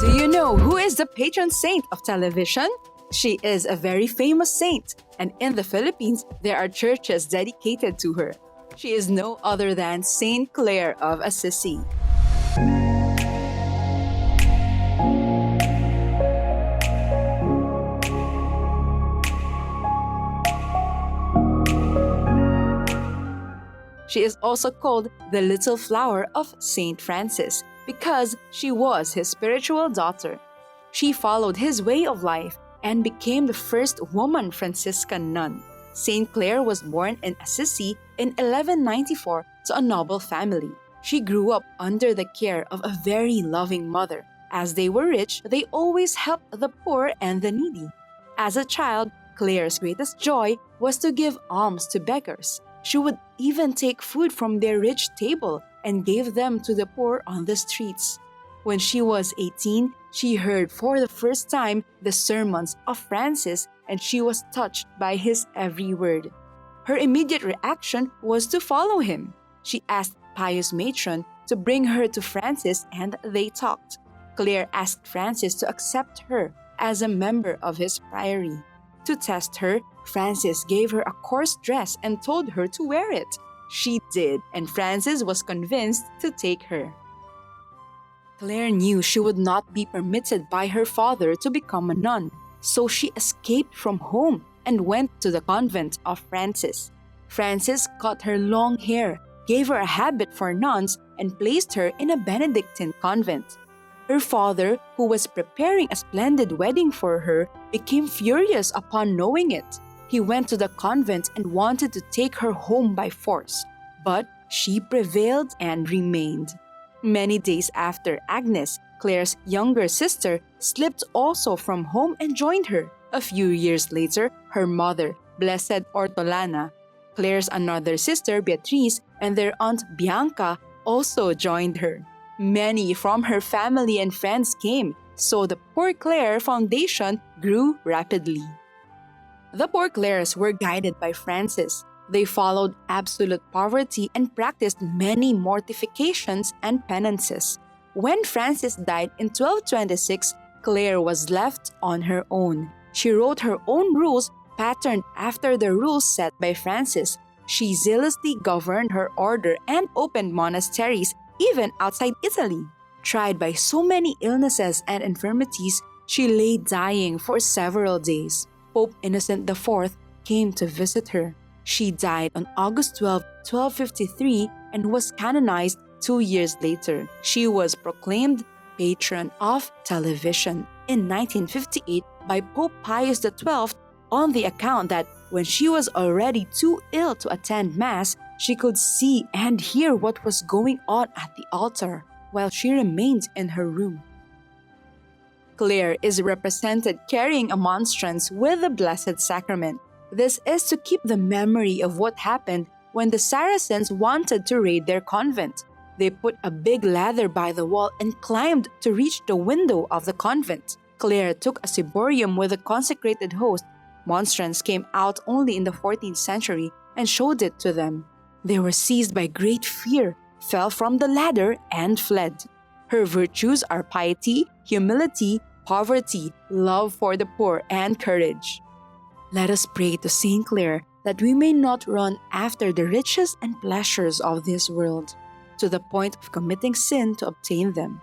Do you know who is the patron saint of television? She is a very famous saint, and in the Philippines, there are churches dedicated to her. She is no other than Saint Clare of Assisi. She is also called the Little Flower of Saint Francis because she was his spiritual daughter. She followed his way of life and became the first woman Franciscan nun. Saint Clare was born in Assisi in 1194 to a noble family. She grew up under the care of a very loving mother. As they were rich, they always helped the poor and the needy. As a child, Clare's greatest joy was to give alms to beggars. She would even take food from their rich table and gave them to the poor on the streets. When she was 18, she heard for the first time the sermons of Francis, and she was touched by his every word. Her immediate reaction was to follow him. She asked pious matron to bring her to Francis, and they talked. Clare asked Francis to accept her as a member of his priory. To test her, Francis gave her a coarse dress and told her to wear it. She did, and Francis was convinced to take her. Clare knew she would not be permitted by her father to become a nun, so she escaped from home and went to the convent of Francis. Francis cut her long hair, gave her a habit for nuns, and placed her in a Benedictine convent. Her father, who was preparing a splendid wedding for her, became furious upon knowing it. He went to the convent and wanted to take her home by force, but she prevailed and remained. Many days after, Agnes, Clare's younger sister, slipped also from home and joined her. A few years later, her mother, Blessed Ortolana, Clare's another sister, Beatrice, and their aunt Bianca also joined her. Many from her family and friends came, so the Poor Clare Foundation grew rapidly. The Poor Clares were guided by Francis. They followed absolute poverty and practiced many mortifications and penances. When Francis died in 1226, Clare was left on her own. She wrote her own rules patterned after the rules set by Francis. She zealously governed her order and opened monasteries even outside Italy. Tried by so many illnesses and infirmities, she lay dying for several days. Pope Innocent IV came to visit her. She died on August 12, 1253 and was canonized 2 years later. She was proclaimed patron of television in 1958 by Pope Pius XII on the account that when she was already too ill to attend Mass, she could see and hear what was going on at the altar while she remained in her room. Clare is represented carrying a monstrance with the Blessed Sacrament. This is to keep the memory of what happened when the Saracens wanted to raid their convent. They put a big ladder by the wall and climbed to reach the window of the convent. Clare took a ciborium with a consecrated host. Monstrance came out only in the 14th century and showed it to them. They were seized by great fear, fell from the ladder, and fled. Her virtues are piety, humility, poverty, love for the poor, and courage. Let us pray to Saint Clare that we may not run after the riches and pleasures of this world, to the point of committing sin to obtain them.